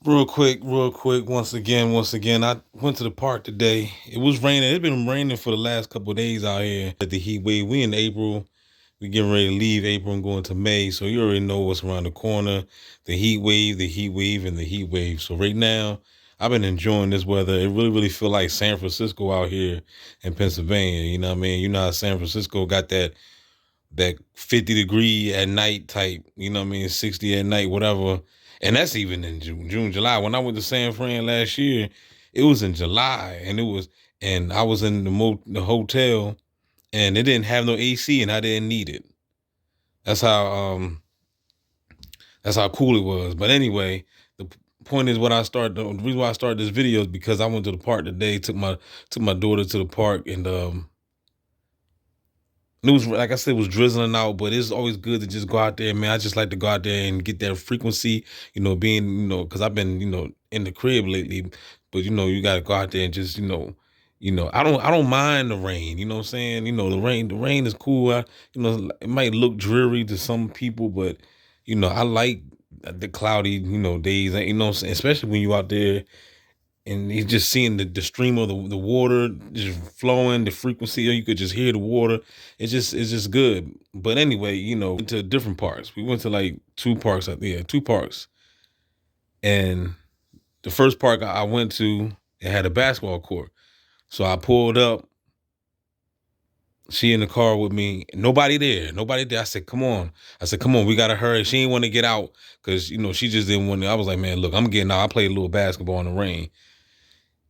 Real quick. Once again, I went to the park today. It was raining. It's been raining for the last couple of days out here. At the heat wave, we in April. We getting ready to leave April and go into May. So you already know what's around the corner. The heat wave, the heat wave, and the heat wave. So right now, I've been enjoying this weather. It really feel like San Francisco out here in Pennsylvania. You know what I mean? You know how San Francisco got that 50 degree at night type, you know what I mean, 60 at night, whatever. And that's even in June, July. When I went to San Fran last year, it was in July, and I was in the hotel, and it didn't have no AC, and I didn't need it. That's how cool it was. But anyway, the point is the reason why I started this video is because I went to the park today, took my daughter to the park, and it was, like I said, it was drizzling out, but it's always good to just go out there, man. I just like to go out there and get that frequency, because I've been, in the crib lately, but you gotta go out there and just, I don't mind the rain, you know what I'm saying? The rain is cool. It might look dreary to some people, but I like the cloudy, days, especially when you out there and he's just seeing the stream of the water just flowing, the frequency, you could just hear the water. It's just good. But anyway, into different parks. We went to like two parks out there, two parks. And the first park I went to, it had a basketball court. So I pulled up, she in the car with me, nobody there. I said, come on. We gotta hurry. She didn't want to get out because she just didn't want to. I was like, man, look, I'm getting out. I played a little basketball in the rain.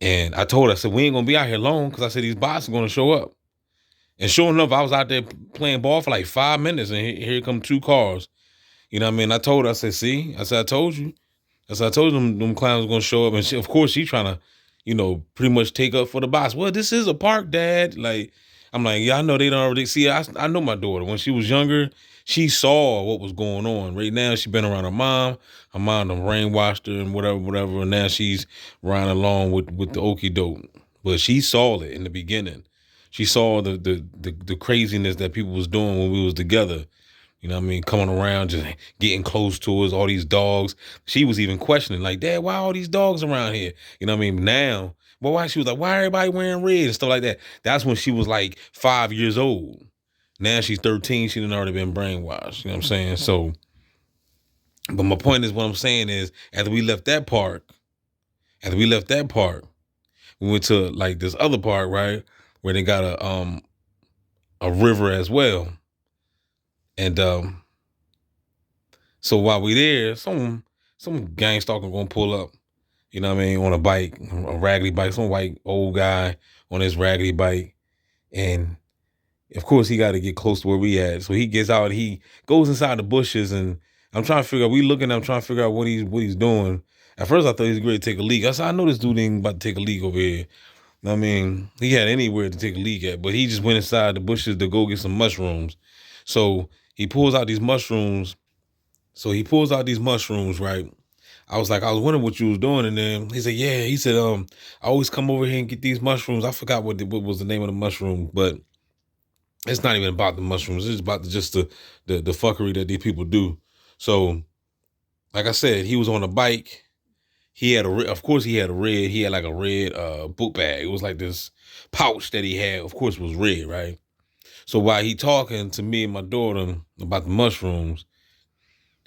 And I told her, I said, we ain't gonna be out here long because I said these bots are gonna show up. And sure enough, I was out there playing ball for like 5 minutes, and here come two cars. You know what I mean? I told her, I said, see, I told you. I told them clowns were gonna show up, and of course she trying to, pretty much take up for the bots. Well, this is a park, Dad. Like, I'm like, yeah, I know they don't already see. I know my daughter when she was younger. She saw what was going on. Right now, she been around her mom. Her mom done brainwashed her and whatever. And now she's riding along with the okie doke. But she saw it in the beginning. She saw the craziness that people was doing when we was together. You know what I mean? Coming around, just getting close to us, all these dogs. She was even questioning, like, Dad, why all these dogs around here? You know what I mean? Now, but why she was like, why everybody wearing red and stuff like that? That's when she was like 5 years old. Now she's 13. She done already been brainwashed. You know what I'm saying? So, but my point is, what I'm saying is, after we left that park, we went to like this other park, right, where they got a river as well. And so while we there, some gang stalker gonna pull up, you know what I mean, on a bike, a raggedy bike, some white old guy on his raggedy bike. And of course he got to get close to where we at. So he gets out, he goes inside the bushes, and I'm trying to figure out, I'm trying to figure out what he's doing. At first I thought he was going to take a leak. I said, I know this dude ain't about to take a leak over here. I mean, he had anywhere to take a leak at, but he just went inside the bushes to go get some mushrooms. So he pulls out these mushrooms. Right? I was wondering what you was doing. And then he said, yeah, I always come over here and get these mushrooms. I forgot what was the name of the mushroom, but it's not even about the mushrooms. It's about the fuckery that these people do. So, like I said, he was on a bike. He had he had like a red book bag. It was like this pouch that he had, of course, was red, right? So while he talking to me and my daughter about the mushrooms,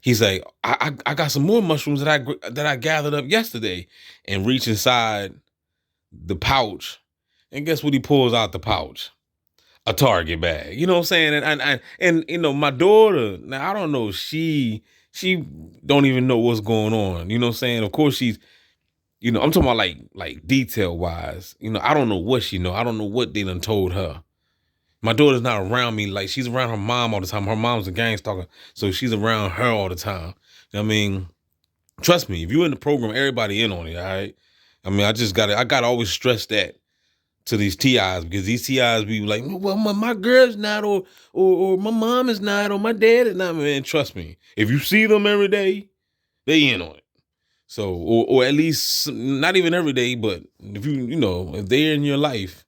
he's like, I got some more mushrooms that I gathered up yesterday, and reach inside the pouch. And guess what he pulls out the pouch? A Target bag. You know what I'm saying? And my daughter, now I don't know, she don't even know what's going on. You know what I'm saying? Of course she's, I'm talking about like detail wise. I don't know what she know. I don't know what they done told her. My daughter's not around me. Like, she's around her mom all the time. Her mom's a gang stalker, so she's around her all the time. I mean, trust me, if you're in the program, everybody in on it, all right? I mean, I gotta always stress that to these TIs, because these TIs be like, well, my girl's not, or my mom is not, or my dad is not. Man, trust me, if you see them every day, they in on it. So, or at least not even every day, but if if they're in your life,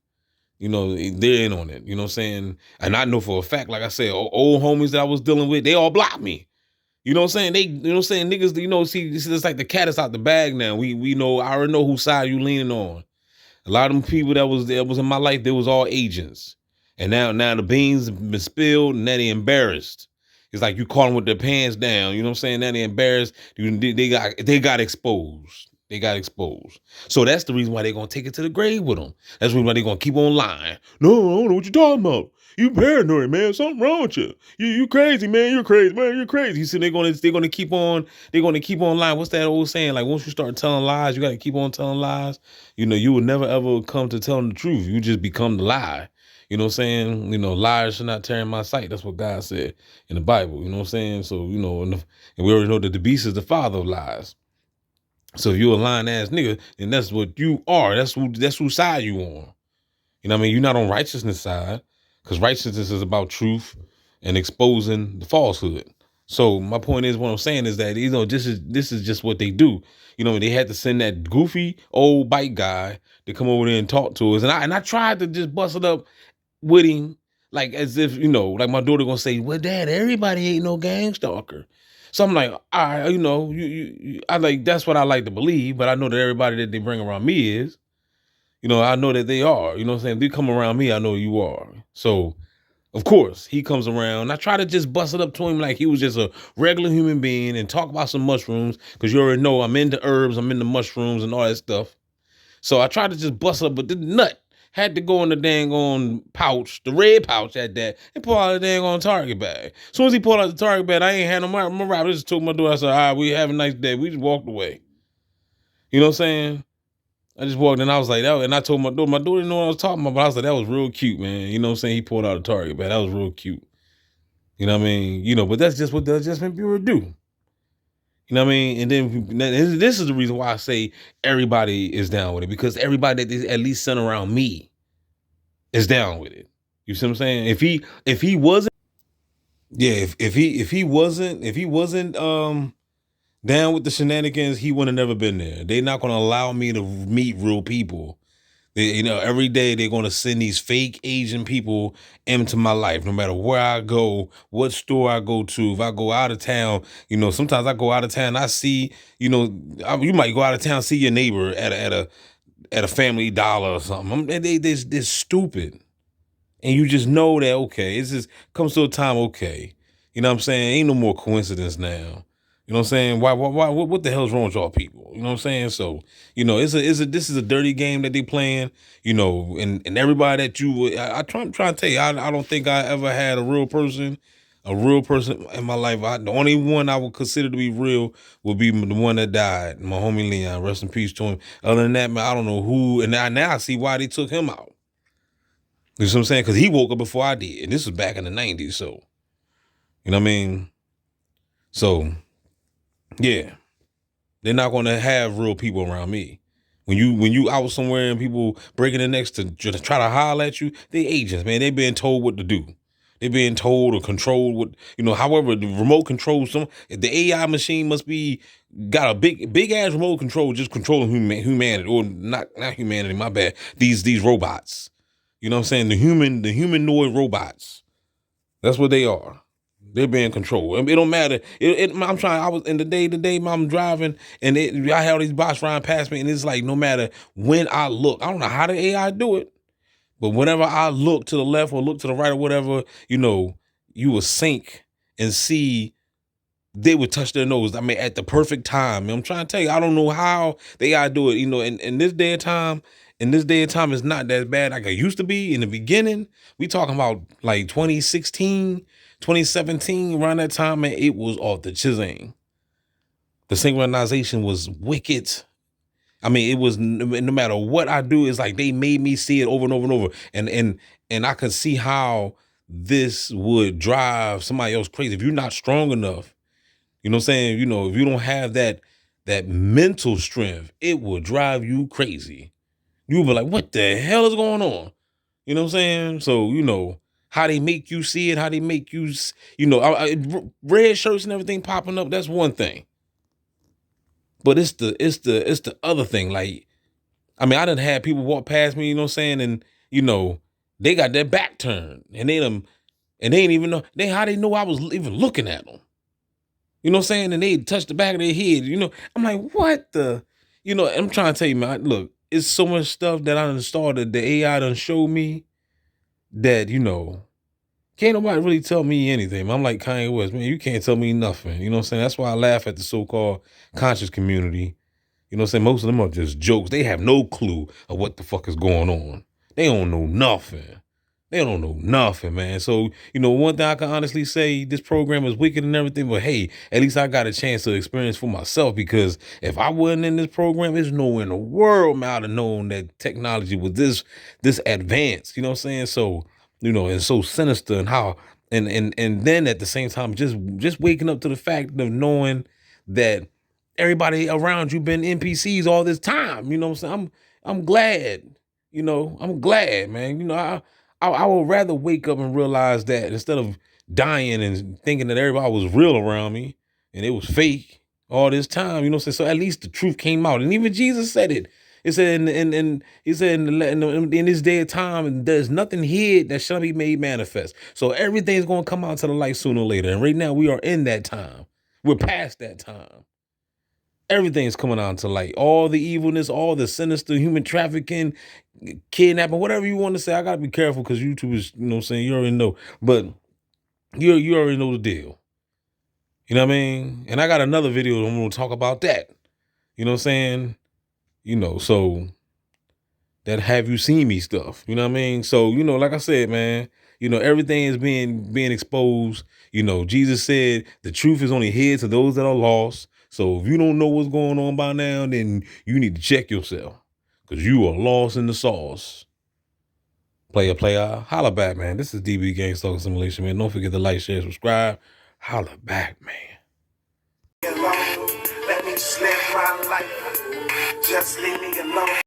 they're in on it. You know what I'm saying? And I know for a fact, like I said, old homies that I was dealing with, they all blocked me. You know what I'm saying? You know what I'm saying? Niggas, see, it's like the cat is out the bag now. We know, I already know whose side you leaning on. A lot of them people that was in my life, they was all agents. And now the beans have been spilled and now they embarrassed. It's like you caught them with their pants down. You know what I'm saying? Now they embarrassed. They got exposed. They got exposed. So that's the reason why they're gonna take it to the grave with them. That's the reason why they're gonna keep on lying. No, I don't know what you're talking about. You paranoid, man. Something wrong with you. You crazy, man. You're crazy, man. You're crazy. You see, they're gonna keep on lying. What's that old saying? Like once you start telling lies, you gotta keep on telling lies. You will never ever come to telling the truth. You just become the lie. You know what I'm saying? Liars should not tear in my sight. That's what God said in the Bible. You know what I'm saying? So, and we already know that the beast is the father of lies. So if you're a lying ass nigga, then that's what you are. That's whose side you on. You know what I mean? You're not on righteousness side, because righteousness is about truth and exposing the falsehood. So my point is, what I'm saying is that this is just what they do. They had to send that goofy old bike guy to come over there and talk to us, and I tried to just bust it up with him, like as if like my daughter gonna say, "Well, Dad, everybody ain't no gang stalker." So I'm like, all right, I like that's what I like to believe, but I know that everybody that they bring around me is. I know that they are. You know what I'm saying? If they come around me, I know you are. So, of course, he comes around. I try to just bust it up to him like he was just a regular human being and talk about some mushrooms, because you already know I'm into herbs, I'm into mushrooms and all that stuff. So I tried to just bust up, but the nut had to go in the dang on pouch, the red pouch at that, and pull out the dang on Target bag. As soon as he pulled out the Target bag, I ain't had no more. Remember, I just told my daughter, I said, all right, we have a nice day. We just walked away. You know what I'm saying? I just walked in, I was like, that, and I told my daughter didn't know what I was talking about, but I was like, that was real cute, man. You know what I'm saying? He pulled out a Target bag. That was real cute. You know what I mean? But that's just what the adjustment bureau do. You know what I mean? And then this is the reason why I say everybody is down with it, because everybody that is at least sent around me is down with it. You see what I'm saying? If he wasn't, yeah, if he wasn't down with the shenanigans, he would have never been there. They're not gonna allow me to meet real people. Every day they're gonna send these fake Asian people into my life, no matter where I go, what store I go to. If I go out of town, sometimes I go out of town. I see, you might go out of town, see your neighbor at a Family Dollar or something. They're stupid. And you just know that, okay, it's just comes to a time, okay. You know what I'm saying? Ain't no more coincidence now. You know what I'm saying? Why, what the hell's wrong with y'all people? You know what I'm saying? So, this is a dirty game that they playing, and everybody that I'm trying to tell you, I don't think I ever had a real person in my life. The only one I would consider to be real would be the one that died, my homie Leon. Rest in peace to him. Other than that, man, I don't know who, and now I see why they took him out. You know what I'm saying? Because he woke up before I did. And this was back in the 90s. So, you know what I mean? So, yeah. They're not going to have real people around me. When you out somewhere and people breaking their necks to try to holler at you, they agents, man. They being told what to do. They being told or controlled what, however, the remote control, the AI machine must be got a big ass remote control just controlling humanity, or not humanity, my bad. These robots. You know what I'm saying? The humanoid robots. That's what they are. They're being controlled. I mean, it don't matter. I was in the day, I'm driving, and I had all these bots flying past me, and it's like no matter when I look, I don't know how the AI do it, but whenever I look to the left or look to the right or whatever, you will sync and see they would touch their nose. I mean, at the perfect time. I'm trying to tell you, I don't know how they gotta do it. In this day and time, it's not that bad like it used to be in the beginning. We talking about like 2016, 2017, around that time, man, it was off the chisel. The synchronization was wicked. I mean, it was no matter what I do, it's like they made me see it over and over and over. And I could see how this would drive somebody else crazy. If you're not strong enough, you know what I'm saying? If you don't have that mental strength, it will drive you crazy. You'll be like, what the hell is going on? You know what I'm saying? So, how they make you see it, how they make you, red shirts and everything popping up, that's one thing. But it's the other thing. Like, I mean, I done had people walk past me, you know what I'm saying? And, they got their back turned and they ain't even know, how they know I was even looking at them. You know what I'm saying? And they touch the back of their head. I'm like, what the? I'm trying to tell you, man. Look, it's so much stuff that I done started. The AI done showed me that can't nobody really tell me anything. I'm like Kanye West, man. You can't tell me nothing. You know what I'm saying? That's why I laugh at the so-called conscious community. You know what I'm saying? Most of them are just jokes. They have no clue of what the fuck is going on. They don't know nothing. They don't know nothing, man. So, one thing I can honestly say, this program is wicked and everything, but hey, at least I got a chance to experience for myself, because if I wasn't in this program, there's nowhere in the world I would have known that technology was this advanced. You know what I'm saying? So, and so sinister, and how and then at the same time, just waking up to the fact of knowing that everybody around you been NPCs all this time. You know what I'm saying? I'm glad. I'm glad, man. I would rather wake up and realize that, instead of dying and thinking that everybody was real around me and it was fake all this time. You know what I'm saying? So at least the truth came out, and even Jesus said it. It said he said in this day of time, there's nothing hid that shall be made manifest. So everything's gonna come out to the light sooner or later. And right now we are in that time. We're past that time. Everything's coming out to light. All the evilness, all the sinister human trafficking, kidnapping, whatever you want to say. I gotta be careful because YouTube is, what I'm saying, you already know. But you already know the deal. You know what I mean? And I got another video I'm gonna talk about that. You know what I'm saying? So that have you seen me stuff. You know what I mean? So, like I said, man, everything is being exposed. Jesus said the truth is only hid to those that are lost. So if you don't know what's going on by now, then you need to check yourself, because you are lost in the sauce. Player, holla back, man. This is DB Gang Stalking Simulation, man. Don't forget to like, share, subscribe. Holla back, man. Let me just live my life. Just leave me alone.